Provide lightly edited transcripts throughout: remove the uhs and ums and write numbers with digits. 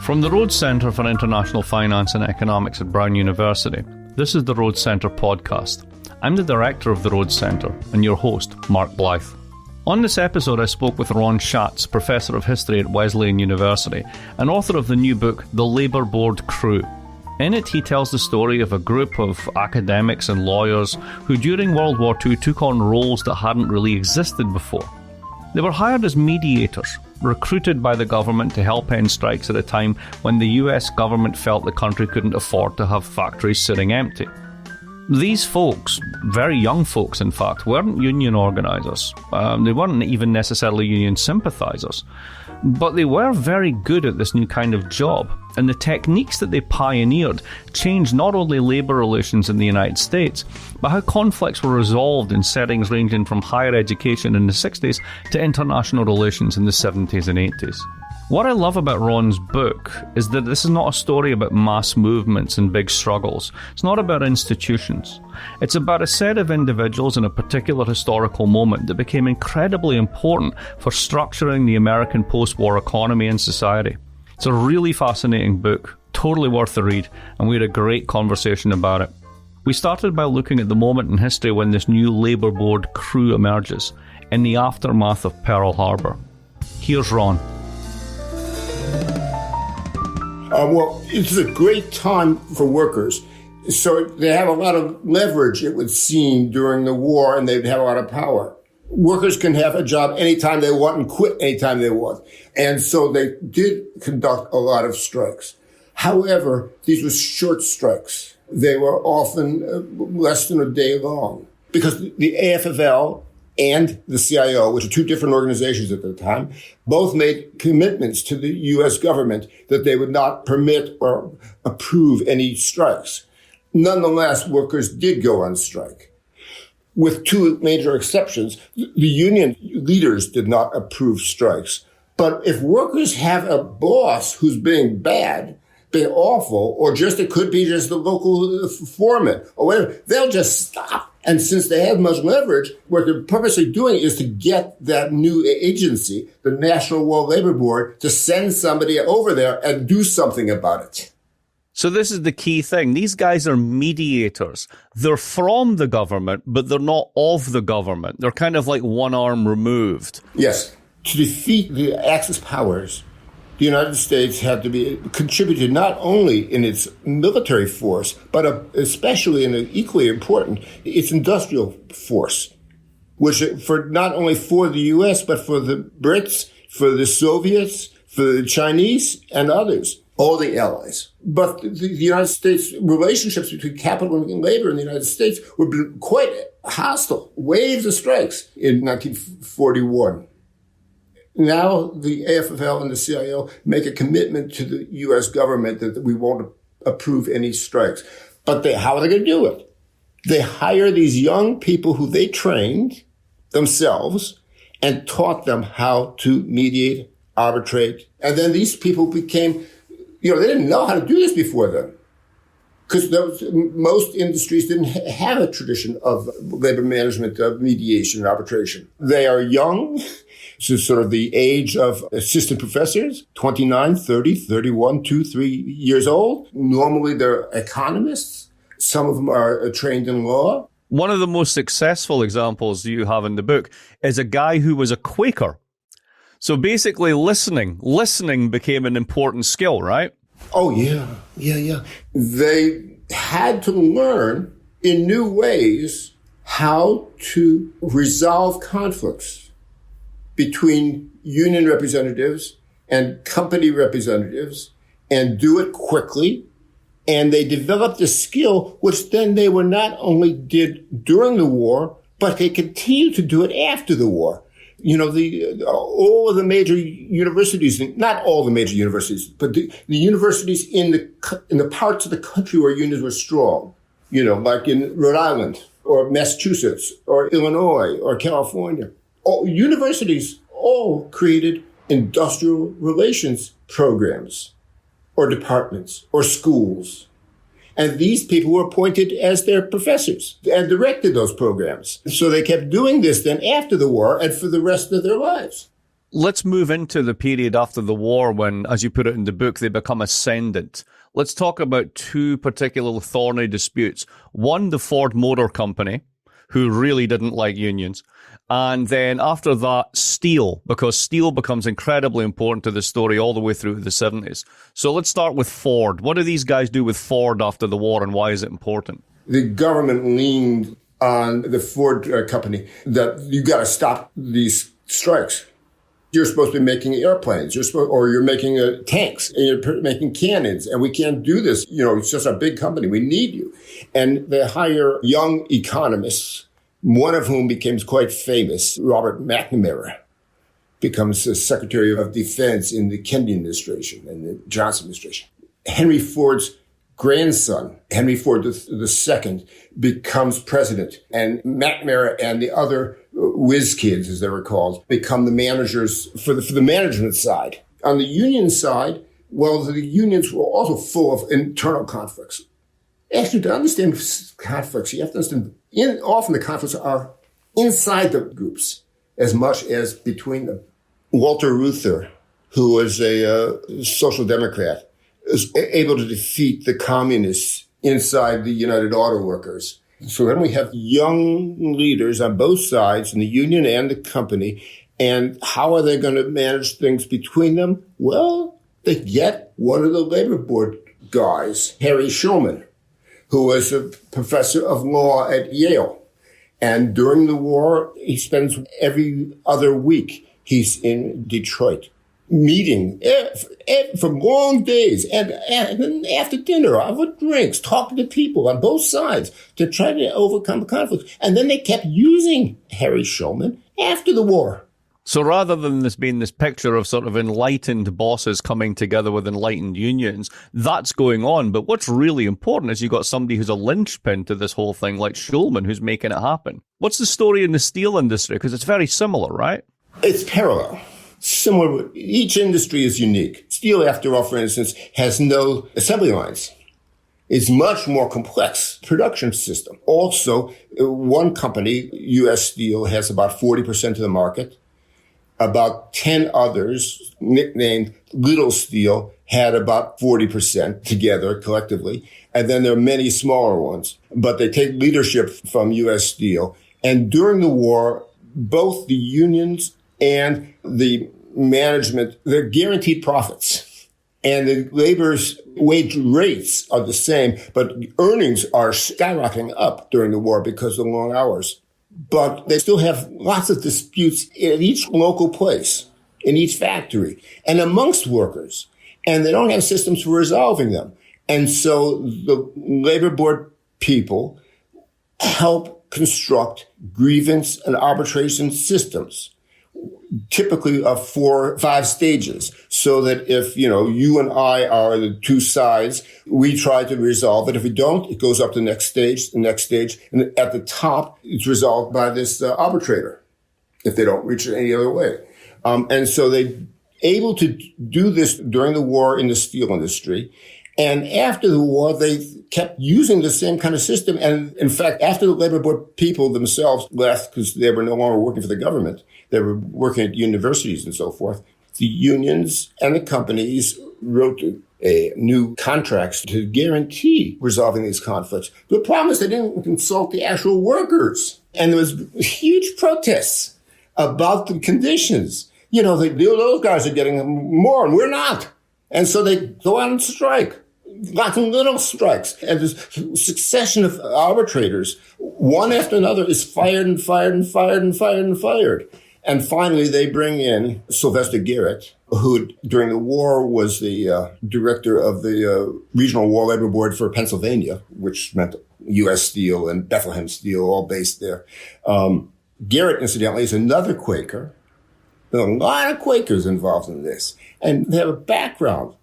From the Rhodes Centre for International Finance and Economics at Brown University, this is the Rhodes Centre podcast. I'm the director of the Rhodes Centre and your host, Mark Blythe. On this episode, I spoke with Ron Schatz, Professor of History at Wesleyan University and author of the new book, The Labour Board Crew. In it, he tells the story of a group of academics and lawyers who during World War II took on roles that hadn't really existed before. They were hired as mediators, recruited by the government to help end strikes at a time when the US government felt the country couldn't afford to have factories sitting empty. These folks, very young folks in fact, weren't union organisers. They weren't even necessarily union sympathisers. But they were very good at this new kind of job, and the techniques that they pioneered changed not only labour relations in the United States, but how conflicts were resolved in settings ranging from higher education in the 60s to international relations in the 70s and 80s. What I love about Ron's book is that this is not a story about mass movements and big struggles. It's not about institutions. It's about a set of individuals in a particular historical moment that became incredibly important for structuring the American post-war economy and society. It's a really fascinating book, totally worth the read, and we had a great conversation about it. We started by looking at the moment in history when this new Labour Board crew emerges, in the aftermath of Pearl Harbor. Here's Ron. Well, it's a great time for workers. So they have a lot of leverage, it would seem, during the war, and they'd have a lot of power. Workers can have a job anytime they want and quit anytime they want. And so they did conduct a lot of strikes. However, these were short strikes. They were often less than a day long because the AFL and the CIO, which are two different organizations at the time, both made commitments to the U.S. government that they would not permit or approve any strikes. Nonetheless, workers did go on strike. With two major exceptions, the union leaders did not approve strikes. But if workers have a boss who's being bad, being awful, or just it could be just the local foreman or whatever, they'll just stop. And since they have much leverage, what they're purposely doing is to get that new agency, the National World Labor Board, to send somebody over there and do something about it. So this is the key thing. These guys are mediators. They're from the government, but they're not of the government. They're kind of like one arm removed. Yes. To defeat the Axis powers, the United States had to be contributed not only in its military force, but especially in equally important, its industrial force, which for not only for the U.S., but for the Brits, for the Soviets, for the Chinese and others, all the allies. But the United States relationships between capital and labor in the United States were quite hostile. Waves of strikes in 1941. Now the AFL and the CIO make a commitment to the U.S. government that we won't approve any strikes. But how are they going to do it? They hire these young people who they trained themselves and taught them how to mediate, arbitrate. And then these people became, they didn't know how to do this before then. Because most industries didn't have a tradition of labor management, of mediation and arbitration. They are young. So sort of the age of assistant professors, 29, 30, 31, 2, 3 years old. Normally they're economists. Some of them are trained in law. One of the most successful examples you have in the book is a guy who was a Quaker. So basically listening became an important skill, right? Oh, yeah. They had to learn in new ways how to resolve conflicts between union representatives and company representatives and do it quickly. And they developed a skill which then they were not only did during the war, but they continued to do it after the war. All of the major universities, not all the major universities, but the universities in the parts of the country where unions were strong, like in Rhode Island or Massachusetts or Illinois or California. Universities all created industrial relations programs or departments or schools. And these people were appointed as their professors and directed those programs. So they kept doing this then after the war and for the rest of their lives. Let's move into the period after the war when, as you put it in the book, they become ascendant. Let's talk about two particular thorny disputes. One, the Ford Motor Company, who really didn't like unions. And then after that, steel, because steel becomes incredibly important to the story all the way through the 70s. So let's start with Ford. What do these guys do with Ford after the war, and why is it important? The government leaned on the Ford company that you got to stop these strikes. You're supposed to be making airplanes, you're making tanks, and you're making cannons, and we can't do this. It's just a big company. We need you. And they hire young economists, one of whom becomes quite famous. Robert McNamara becomes the Secretary of Defense in the Kennedy administration and the Johnson administration. Henry Ford's grandson, Henry Ford II, becomes president, and McNamara and the other whiz kids, as they were called, become the managers for the management side. On the union side, well, the unions were also full of internal conflicts. Actually, to understand conflicts, you have to understand, often the conflicts are inside the groups as much as between them. Walter Reuther, who was a social democrat, is able to defeat the communists inside the United Auto Workers. So then we have young leaders on both sides, in the union and the company. And how are they going to manage things between them? Well, they get one of the labor board guys, Harry Shulman, who was a professor of law at Yale. And during the war, he spends every other week, he's in Detroit, meeting for long days, and then after dinner, over drinks, talking to people on both sides to try to overcome the conflict. And then they kept using Harry Shulman after the war. So rather than this being this picture of sort of enlightened bosses coming together with enlightened unions, that's going on. But what's really important is you've got somebody who's a linchpin to this whole thing, like Shulman, who's making it happen. What's the story in the steel industry? Because it's very similar, right? It's parallel. Similar. Each industry is unique. Steel, after all, for instance, has no assembly lines. It's much more complex production system. Also, one company, U.S. Steel, has about 40% of the market. About 10 others, nicknamed Little Steel, had about 40% together collectively. And then there are many smaller ones. But they take leadership from U.S. Steel. And during the war, both the unions and the management, they're guaranteed profits. And the labor's wage rates are the same, but earnings are skyrocketing up during the war because of the long hours. But they still have lots of disputes in each local place, in each factory, and amongst workers. And they don't have systems for resolving them. And so the labor board people help construct grievance and arbitration systems, typically of 4 or 5 stages, so that if, you and I are the two sides, we try to resolve it. If we don't, it goes up to the next stage, and at the top, it's resolved by this arbitrator, if they don't reach it any other way. And so they able to do this during the war in the steel industry. And after the war, they kept using the same kind of system. And in fact, after the labor board people themselves left because they were no longer working for the government, they were working at universities and so forth, the unions and the companies wrote new contracts to guarantee resolving these conflicts. The problem is they didn't consult the actual workers. And there was huge protests about the conditions. Those guys are getting more and we're not. And so they go out and strike. Lots of little strikes. And this succession of arbitrators, one after another, is fired and fired and fired and fired and fired. And finally, they bring in Sylvester Garrett, who during the war was the director of the Regional War Labor Board for Pennsylvania, which meant U.S. Steel and Bethlehem Steel, all based there. Garrett, incidentally, is another Quaker. There are a lot of Quakers involved in this. And they have a background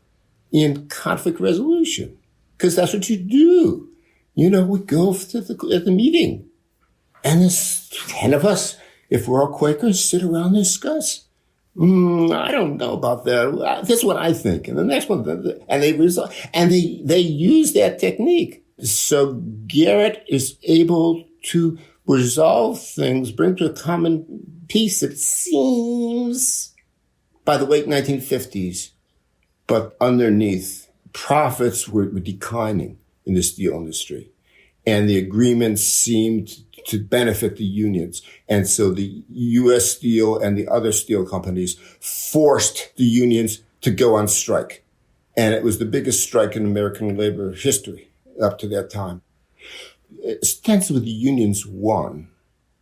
in conflict resolution, because that's what you do. We go to the meeting, and there's 10 of us, if we're all Quakers, sit around and discuss. I don't know about that. That's what I think. And the next one, and they resolve, and they use that technique. So Garrett is able to resolve things, bring to a common peace that seems by the late 1950s, but underneath, profits were declining in the steel industry. And the agreements seemed to benefit the unions. And so the U.S. Steel and the other steel companies forced the unions to go on strike. And it was the biggest strike in American labor history up to that time. Ostensibly, the unions won.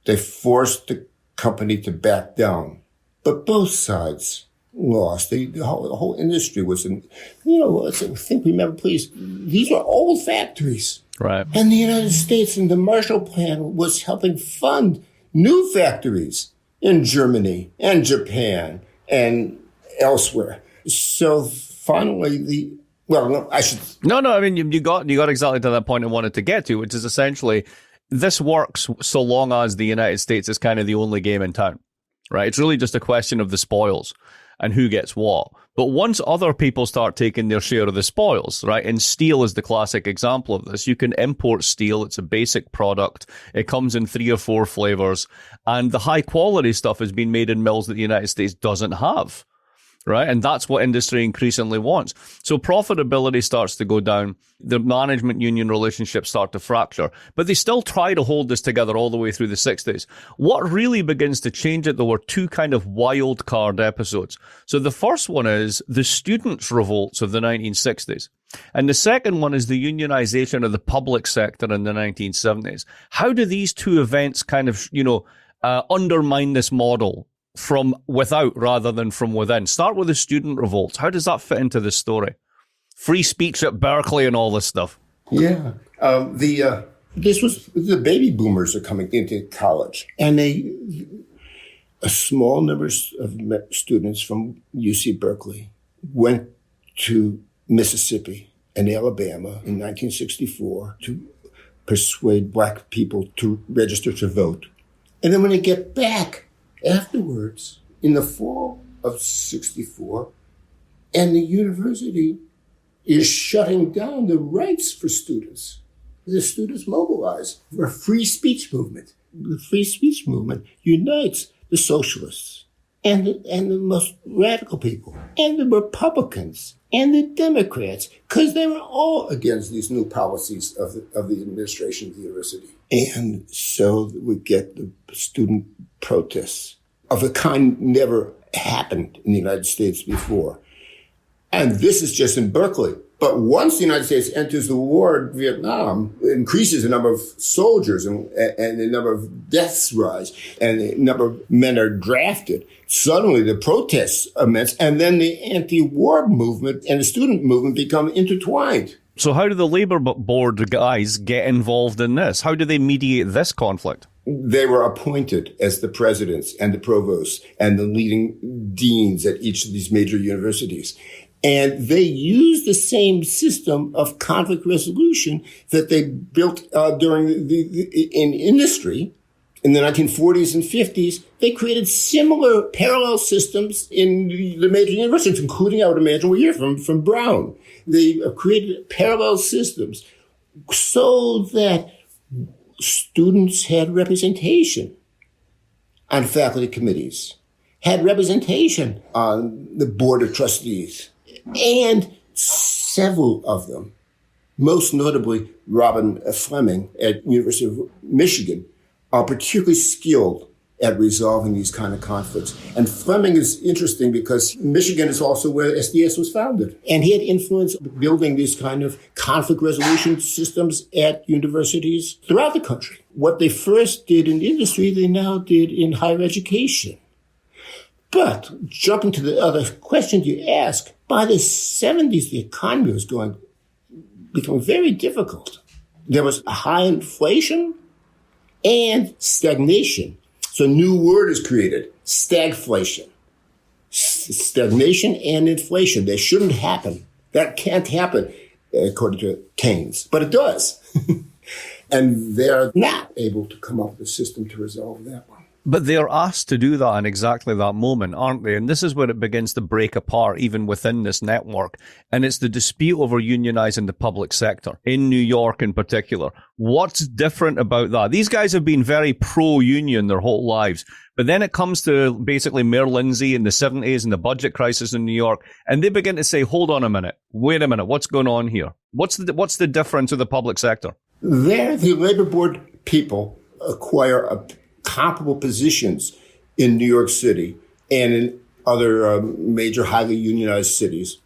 They forced the company to back down. But both sides lost. The whole industry was in, remember, please, these were old factories. Right. And the United States and the Marshall Plan was helping fund new factories in Germany and Japan and elsewhere. So finally, I mean, you got exactly to that point I wanted to get to, which is essentially this works so long as the United States is kind of the only game in town, right? It's really just a question of the spoils and who gets what. But once other people start taking their share of the spoils, right, and steel is the classic example of this, you can import steel. It's a basic product. It comes in 3 or 4 flavors. And the high quality stuff is being made in mills that the United States doesn't have. Right. And that's what industry increasingly wants. So profitability starts to go down. The management union relationships start to fracture, but they still try to hold this together all the way through the 60s. What really begins to change it, though, were 2 kind of wild card episodes. So the first one is the students' revolts of the 1960s. And the second one is the unionization of the public sector in the 1970s. How do these 2 events kind of, undermine this model from without rather than from within? Start with the student revolts. How does that fit into this story? Free speech at Berkeley and all this stuff. Yeah. This was the baby boomers are coming into college, and a small number of students from UC Berkeley went to Mississippi and Alabama in 1964 to persuade black people to register to vote. And then when they get back afterwards, in the fall of 64, and the university is shutting down the rights for students. The students mobilize for a free speech movement. The free speech movement unites the socialists and the most radical people and the Republicans and the Democrats, because they were all against these new policies of the administration of the university. And so we get the student protests of a kind never happened in the United States before. And this is just in Berkeley. But once the United States enters the war in Vietnam, it increases the number of soldiers and the number of deaths rise and the number of men are drafted. Suddenly the protests immense, and then the anti-war movement and the student movement become intertwined. So how do the labor board guys get involved in this? How do they mediate this conflict? They were appointed as the presidents and the provosts and the leading deans at each of these major universities. And they used the same system of conflict resolution that they built in industry in the 1940s and 50s. They created similar parallel systems in the major universities, including, I would imagine, we hear from Brown. They created parallel systems so that students had representation on faculty committees, had representation on the board of trustees, and several of them, most notably Robin Fleming at University of Michigan, are particularly skilled at resolving these kind of conflicts. And Fleming is interesting because Michigan is also where SDS was founded. And he had influence building these kind of conflict resolution systems at universities throughout the country. What they first did in industry, they now did in higher education. But jumping to the other question you ask, by the 70s, the economy was becoming very difficult. There was high inflation and stagnation. So a new word is created, stagflation. Stagnation and inflation. They shouldn't happen. That can't happen, according to Keynes. But it does. And they're not able to come up with a system to resolve that one. But they're asked to do that in exactly that moment, aren't they? And this is where it begins to break apart, even within this network. And it's the dispute over unionizing the public sector, in New York in particular. What's different about that? These guys have been very pro-union their whole lives. But then it comes to basically Mayor Lindsay in the 70s and the budget crisis in New York, and they begin to say, hold on a minute, wait a minute, what's going on here? What's the difference with the public sector? There, the labor board people acquire comparable positions in New York City and in other major highly unionized cities.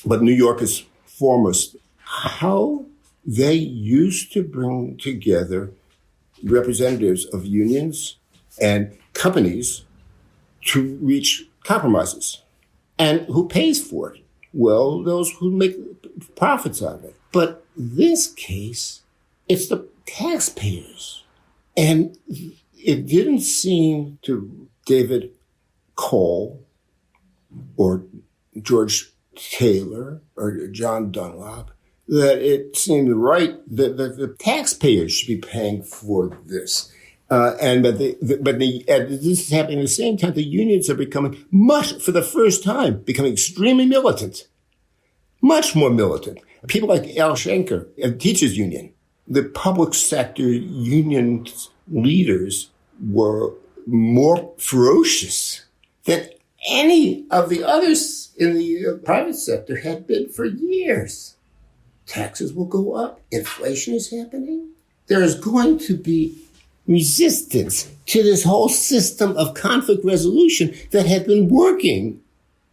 But New York is foremost. How they used to bring together representatives of unions and companies to reach compromises. And who pays for it? Well, those who make profits out of it. But this case, it's the taxpayers. And it didn't seem to David Cole or George Taylor or John Dunlop that it seemed right that the taxpayers should be paying for this. But this is happening at the same time. The unions are becoming for the first time, becoming extremely militant, much more militant. People like Al Schenker of the Teachers Union, the public sector union leaders were more ferocious than any of the others in the private sector had been for years. Taxes will go up. Inflation is happening. There is going to be resistance to this whole system of conflict resolution that had been working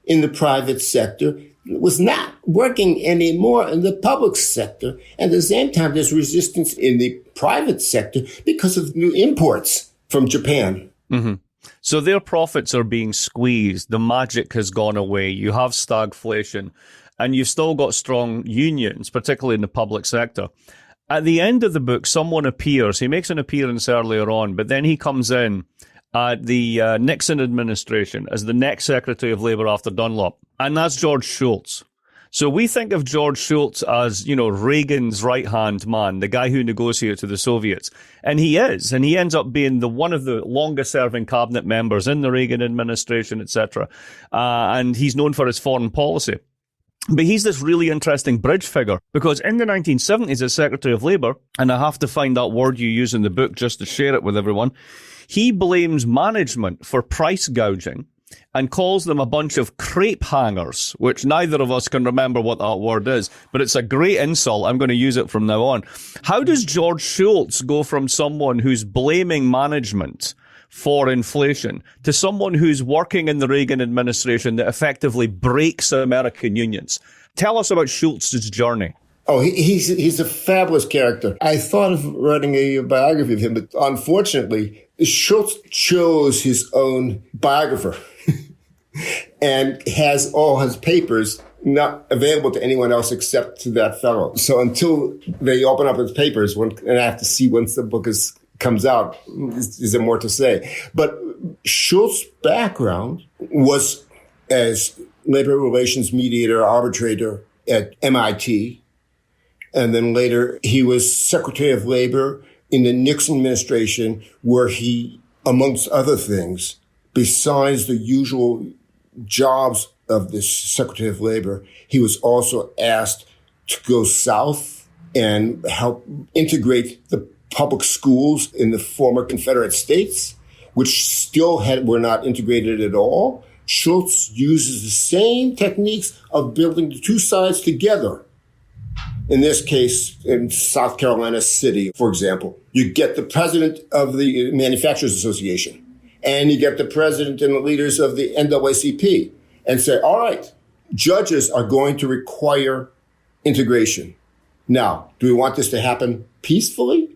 in the private sector. It was not working anymore in the public sector. And at the same time, there's resistance in the private sector because of new imports from Japan. Mm-hmm. So their profits are being squeezed. The magic has gone away. You have stagflation, and you've still got strong unions, particularly in the public sector. At the end of the book, someone appears. He makes an appearance earlier on, but then he comes in at the Nixon administration as the next Secretary of Labor after Dunlop, and that's George Schultz. So we think of George Schultz as, Reagan's right-hand man, the guy who negotiated with the Soviets. And he is, and he ends up being one of the longest-serving cabinet members in the Reagan administration, etc. And he's known for his foreign policy. But he's this really interesting bridge figure, because in the 1970s as Secretary of Labor, and I have to find that word you use in the book just to share it with everyone, he blames management for price gouging and calls them a bunch of crepe hangers, which neither of us can remember what that word is, but it's a great insult. I'm going to use it from now on. How does George Schultz go from someone who's blaming management for inflation to someone who's working in the Reagan administration that effectively breaks American unions? Tell us about Schultz's journey. Oh, he's a fabulous character. I thought of writing a biography of him, but unfortunately, Schultz chose his own biographer and has all his papers not available to anyone else except to that fellow. So until they open up his papers, and I have to see once the book comes out, is there more to say? But Schultz's background was as labor relations mediator, arbitrator at MIT. And then later, he was Secretary of Labor in the Nixon administration, where he, amongst other things, besides the usual jobs of the Secretary of Labor, he was also asked to go south and help integrate the public schools in the former Confederate States, which still were not integrated at all. Schultz uses the same techniques of building the two sides together. In this case, in South Carolina City, for example, you get the president of the Manufacturers Association, and you get the president and the leaders of the NAACP, and say, all right, judges are going to require integration. Now, do we want this to happen peacefully?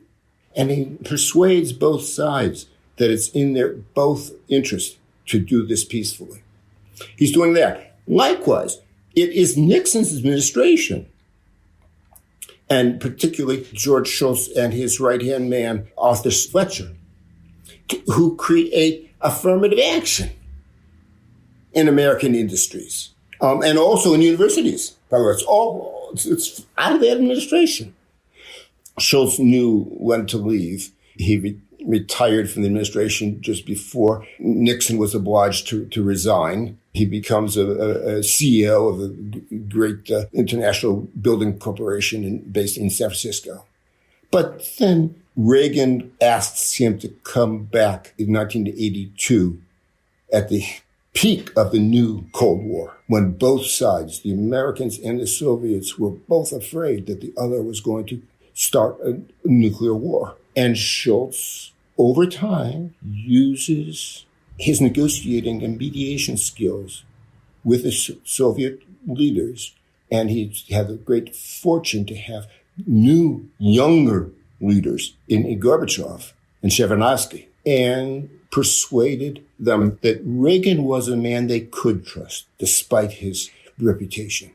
And he persuades both sides that it's in their both interest to do this peacefully. He's doing that. Likewise, it is Nixon's administration, and particularly George Schultz and his right-hand man, Arthur Fletcher, who create affirmative action in American industries, and also in universities. By the way, it's out of the administration. Schultz knew when to leave. He retired from the administration just before Nixon was obliged to resign. He becomes a CEO of a great international building corporation based in San Francisco. But then Reagan asks him to come back in 1982 at the peak of the new Cold War, when both sides, the Americans and the Soviets, were both afraid that the other was going to start a nuclear war. And Schultz, over time, uses his negotiating and mediation skills with the Soviet leaders. And he had the great fortune to have new, younger leaders in Gorbachev and Shevardnadze, and persuaded them that Reagan was a man they could trust, despite his reputation.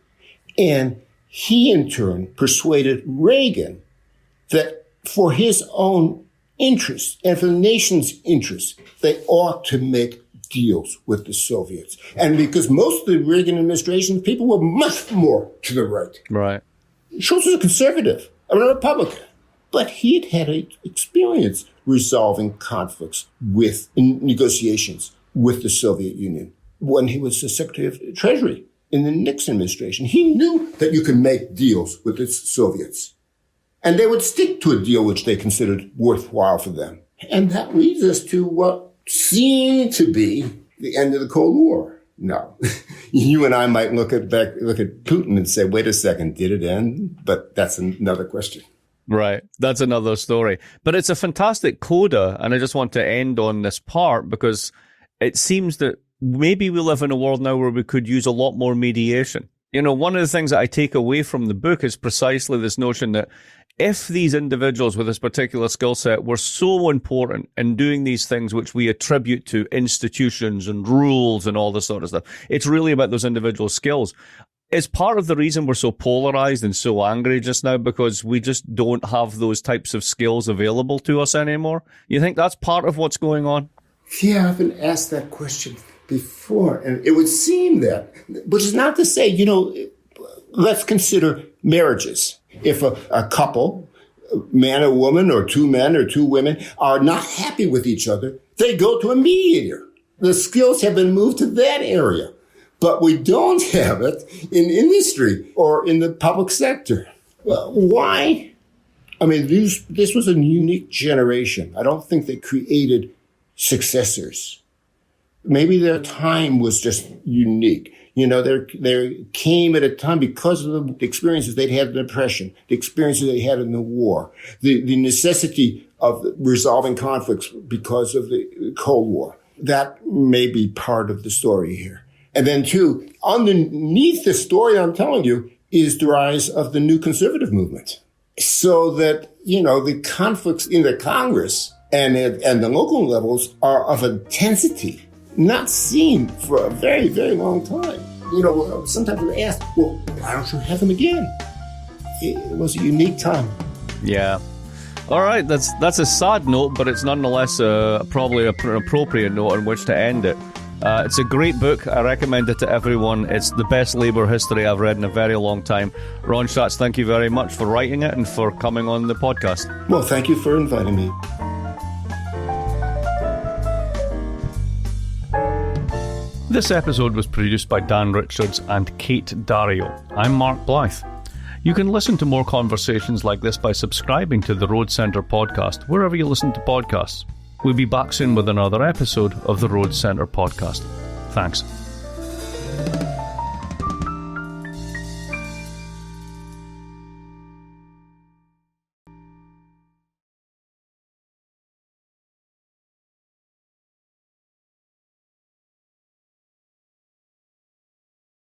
And he, in turn, persuaded Reagan that for his own interests and for the nation's interests, they ought to make deals with the Soviets. And because most of the Reagan administration people were much more to the right. Right. Schultz was a conservative, a Republican. But he'd had experience resolving conflicts with negotiations with the Soviet Union. When he was the Secretary of Treasury in the Nixon administration, he knew that you could make deals with the Soviets. And they would stick to a deal which they considered worthwhile for them. And that leads us to what seemed to be the end of the Cold War. No. You and I might look at Putin and say, wait a second, did it end? But that's another question. Right. That's another story. But it's a fantastic coda, and I just want to end on this part because it seems that maybe we live in a world now where we could use a lot more mediation. You know, one of the things that I take away from the book is precisely this notion that if these individuals with this particular skill set were so important in doing these things which we attribute to institutions and rules and all this sort of stuff, it's really about those individual skills. Is part of the reason we're so polarized and so angry just now because we just don't have those types of skills available to us anymore? You think that's part of what's going on? Yeah, I've been asked that question before, and it would seem that, which is not to say, let's consider marriages. If a couple, man or woman, or two men or two women, are not happy with each other, they go to a mediator. The skills have been moved to that area. But we don't have it in industry or in the public sector. Well, why? I mean, this was a unique generation. I don't think they created successors. Maybe their time was just unique. There came at a time because of the experiences they'd had in the Depression, the experiences they had in the war, the necessity of resolving conflicts because of the Cold War. That may be part of the story here. And then, too, underneath the story I'm telling you is the rise of the new conservative movement. So that, the conflicts in the Congress and the local levels are of intensity not seen for a very, very long time. Sometimes we ask, well, why don't you have them again? It was a unique time. Yeah. All right, that's a sad note, but it's nonetheless probably an appropriate note on which to end it. It's a great book. I recommend it to everyone. It's the best labour history I've read in a very long time. Ron Schatz, thank you very much for writing it and for coming on the podcast. Well, thank you for inviting me. This episode was produced by Dan Richards and Kate Dario. I'm Mark Blythe. You can listen to more conversations like this by subscribing to the Rhodes Centre podcast, wherever you listen to podcasts. We'll be back soon with another episode of the Rhodes Centre podcast. Thanks.